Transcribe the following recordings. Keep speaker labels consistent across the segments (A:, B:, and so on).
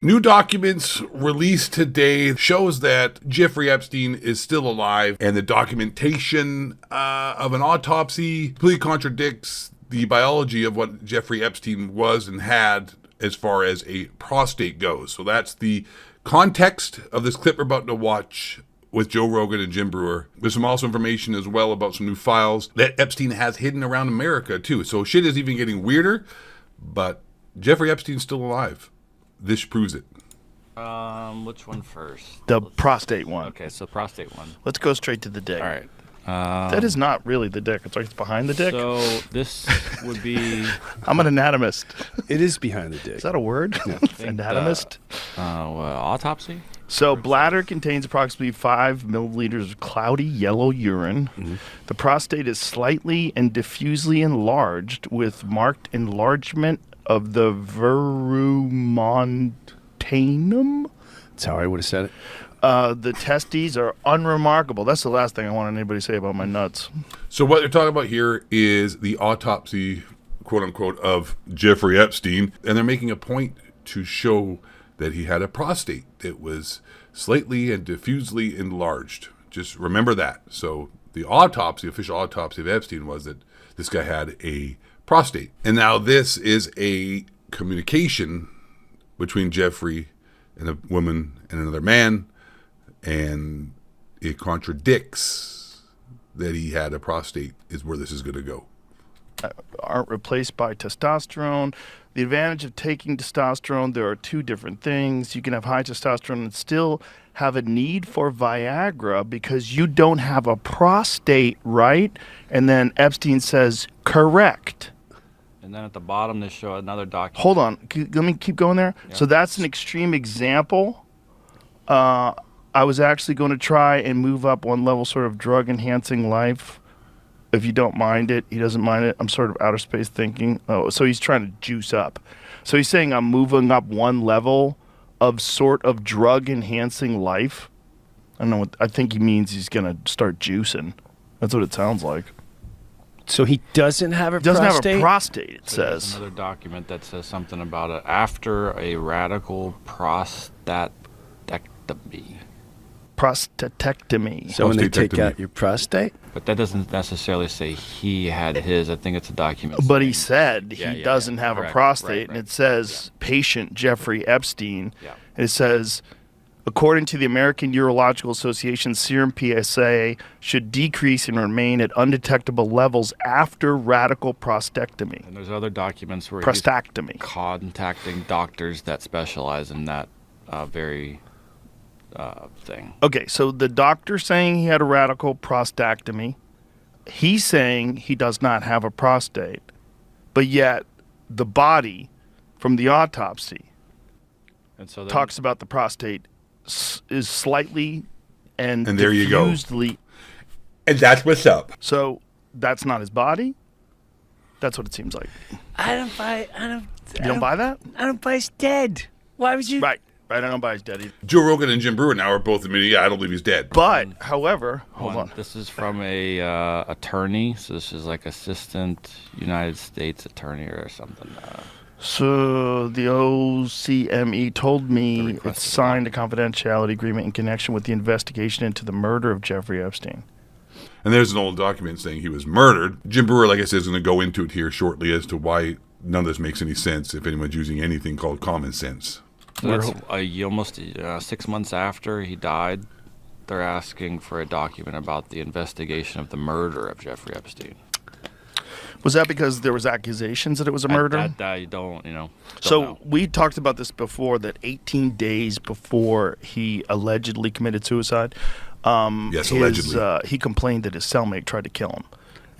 A: New documents released today shows that Jeffrey Epstein is still alive, and the documentation of an autopsy completely contradicts the biology of what Jeffrey Epstein was and had as far as a prostate goes. So that's the context of this clip we're about to watch with Joe Rogan and Jim Breuer. There's some also information as well about some new files that Epstein has hidden around America too. So shit is even getting weirder, but Jeffrey Epstein's still alive. This proves it.
B: Which one first?
C: The prostate one.
B: Okay, so prostate one.
C: Let's go straight to the dick.
B: All right.
C: That is not really the dick. It's like it's behind the dick.
B: So this would be.
C: I'm an anatomist.
D: It is behind the dick.
C: Is that a word?
D: Yeah.
C: Anatomist?
B: Autopsy?
C: So bladder contains approximately 5 milliliters of cloudy yellow urine.
D: Mm-hmm.
C: The prostate is slightly and diffusely enlarged with marked enlargement of the verumontanum.
D: That's how I would have said it.
C: The testes are unremarkable. That's the last thing I want anybody to say about my nuts.
A: So what they're talking about here is the autopsy, quote unquote, of Jeffrey Epstein. And they're making a point to show that he had a prostate that was slightly and diffusely enlarged. Just remember that. So the autopsy, official autopsy of Epstein, was that this guy had a prostate. And now this is a communication between Jeffrey and a woman and another man, and it contradicts that he had a prostate is where this is going to go.
C: Aren't replaced by testosterone. The advantage of taking testosterone, there are two different things. You can have high testosterone and still have a need for Viagra because you don't have a prostate, right? And then Epstein says, correct.
B: And then at the bottom, they show another document.
C: Hold on. Let me keep going there.
B: Yeah.
C: So that's an extreme example. I was actually going to try and move up one level, sort of drug-enhancing life. If you don't mind it, he doesn't mind it. I'm sort of outer space thinking. Oh, so he's trying to juice up. So he's saying I'm moving up one level of sort of drug-enhancing life. I don't know what I think he means. He's going to start juicing. That's what it sounds like.
D: So he doesn't have a
C: Doesn't
D: prostate?
C: have a prostate, it
B: So there's
C: says.
B: another document that says something about it after a radical prostatectomy.
C: Prostatectomy.
D: So when they take
A: Prostatectomy.
D: out your prostate?
B: But that doesn't necessarily say he had his. I think it's a document.
C: But he
B: saying-
C: said
B: Yeah,
C: he
B: yeah,
C: doesn't
B: yeah.
C: have
B: Correct.
C: a prostate,
B: Right,
C: and
B: right.
C: it says patient Jeffrey Epstein.
B: Yeah.
C: And it says, according to the American Urological Association, serum PSA should decrease and remain at undetectable levels after radical prostatectomy.
B: And there's other documents where he's
C: Prostatectomy.
B: contacting doctors that specialize in that very thing.
C: Okay, so the doctor saying he had a radical prostatectomy. He's saying he does not have a prostate, but yet the body from the autopsy
B: And so then,
C: talks about the prostate is slightly and
A: there you go.
C: diffusedly.
A: And that's what's up.
C: So that's not his body. That's what it seems like.
D: I don't buy
C: You don't buy that?
D: I don't buy he's dead. Why would you?
C: Right. I don't buy his dead either.
A: Joe Rogan and Jim Breuer now are both admitting, yeah, I don't believe he's dead.
C: But, however, hold on.
B: This is from a attorney. So this is like assistant United States attorney or something.
C: So the OCME told
B: The
C: me
B: request
C: it
B: of the
C: signed a confidentiality agreement in connection with the investigation into the murder of Jeffrey Epstein.
A: And there's an old document saying he was murdered. Jim Breuer, like I said, is going to go into it here shortly as to why none of this makes any sense if anyone's using anything called common sense.
B: So that's almost 6 months after he died. They're asking for a document about the investigation of the murder of Jeffrey Epstein.
C: Was that because there was accusations that it was a murder?
B: I don't,
C: So
B: know.
C: we talked about this before, that 18 days before he allegedly committed suicide,
A: Yes, allegedly.
C: He complained that his cellmate tried to kill him.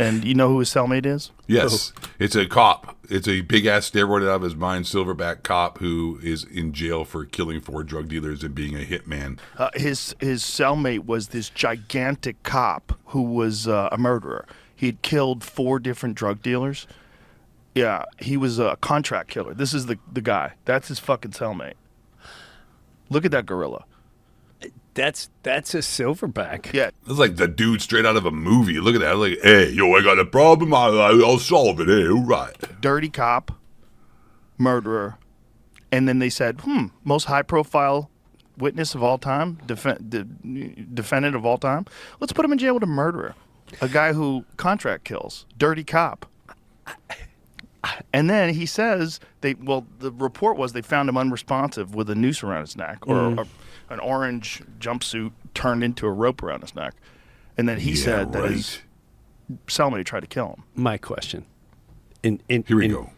C: And you know who his cellmate is?
A: Yes, it's a cop. It's a big-ass steroided out of his mind silverback cop who is in jail for killing 4 drug dealers and being a hitman.
C: His cellmate was this gigantic cop who was a murderer. He had killed 4 different drug dealers. Yeah, he was a contract killer. This is the guy. That's his fucking cellmate. Look at that gorilla.
D: That's a silverback.
C: Yeah.
A: It's like the dude straight out of a movie. Look at that. Like, hey, yo, I got a problem. I'll solve it. Hey, all right.
C: Dirty cop, murderer, And then they said, most high-profile witness of all time, defendant of all time. Let's put him in jail with a murderer, a guy who contract kills, dirty cop. And then he says the report was they found him unresponsive with a noose around his neck or an orange jumpsuit turned into a rope around his neck. And then he said that his cellmate tried to kill him.
D: My question.
A: Here we go.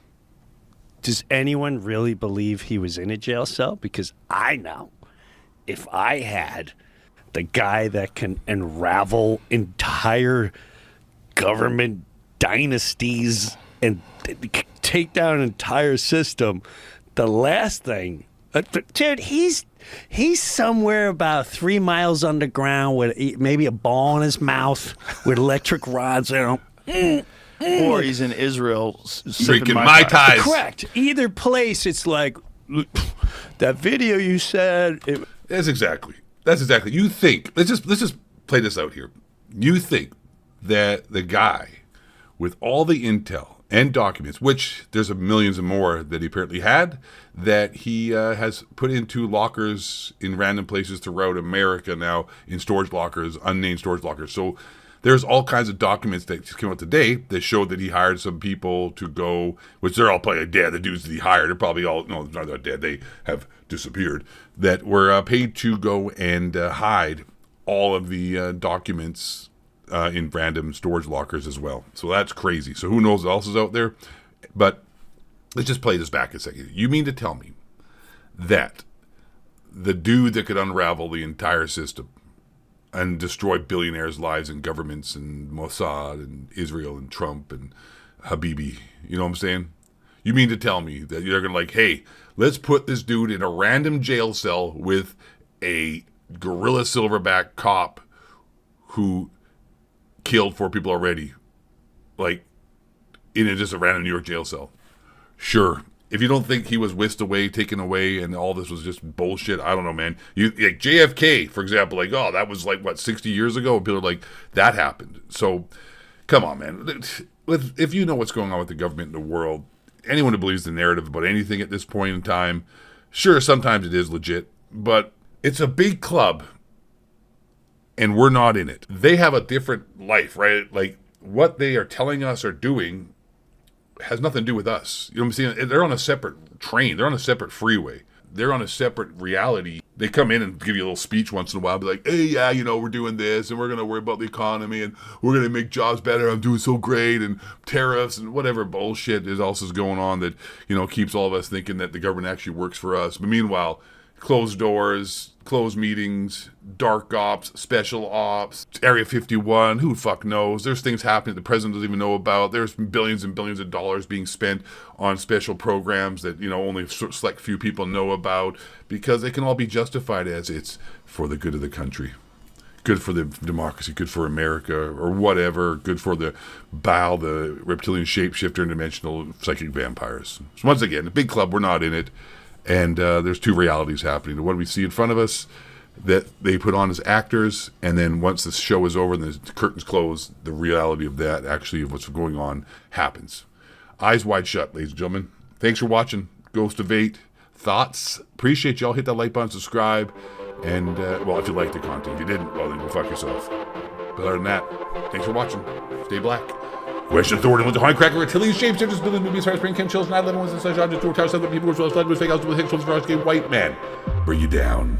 D: Does anyone really believe he was in a jail cell? Because I know if I had the guy that can unravel entire government dynasties and take down an entire system, the last thing, dude, he's somewhere about 3 miles underground with maybe a ball in his mouth with electric rods in him.
C: Or he's in Israel
A: drinking Mai Tais.
D: Correct. Either place, it's like that video you said.
A: That's exactly. You think. Let's just play this out here. You think that the guy with all the intel and documents, which there's millions and more that he apparently had, that he has put into lockers in random places throughout America now, in storage lockers, unnamed storage lockers. So there's all kinds of documents that just came out today that showed that he hired some people to go, which they're all probably dead. The dudes that he hired are probably all, no, they're not dead. They have disappeared. That were paid to go and hide all of the documents in random storage lockers as well. So that's crazy. So who knows what else is out there? But let's just play this back a second. You mean to tell me that the dude that could unravel the entire system and destroy billionaires' lives and governments and Mossad and Israel and Trump and Habibi, you know what I'm saying? You mean to tell me that you're going to like, hey, let's put this dude in a random jail cell with a gorilla silverback cop who killed 4 people already, like in just a random New York jail cell? Sure. If you don't think he was whisked away, taken away, and all this was just bullshit, I don't know, man. You like JFK, for example, like, oh, that was like, what, 60 years ago? And people are like, that happened. So, come on, man. If you know what's going on with the government in the world, anyone who believes the narrative about anything at this point in time, sure, sometimes it is legit, but it's a big club, and we're not in it. They have a different life, right? Like, what they are telling us or doing has nothing to do with us. You know what I'm saying? They're on a separate train. They're on a separate freeway. They're on a separate reality. They come in and give you a little speech once in a while, be like, hey, yeah, you know, we're doing this, and we're going to worry about the economy, and we're going to make jobs better. I'm doing so great, and tariffs, and whatever bullshit else is going on that, you know, keeps all of us thinking that the government actually works for us. But meanwhile, closed doors, closed meetings, dark ops, special ops, Area 51, who the fuck knows? There's things happening that the president doesn't even know about. There's billions and billions of dollars being spent on special programs that, you know, only a select few people know about because they can all be justified as it's for the good of the country. Good for the democracy, good for America, or whatever, good for the Baal, the reptilian shapeshifter and dimensional psychic vampires. So once again, a big club, we're not in it. And there's 2 realities happening. The one we see in front of us that they put on as actors, and then once the show is over and the curtains close, the reality of that, actually, of what's going on, happens. Eyes wide shut, ladies and gentlemen. Thanks for watching. Ghost of 8. Thoughts? Appreciate y'all. Hit that like button, subscribe. And, well, if you like the content. If you didn't, well, then go fuck yourself. But other than that, thanks for watching. Stay black. Question authority with the high cracker, reptilian shapes, just building movies, fire spring, chills, 9/11 ones, and such objects, to tower, some people, which was flooded with fake houses with hicks, white man. Bring you down.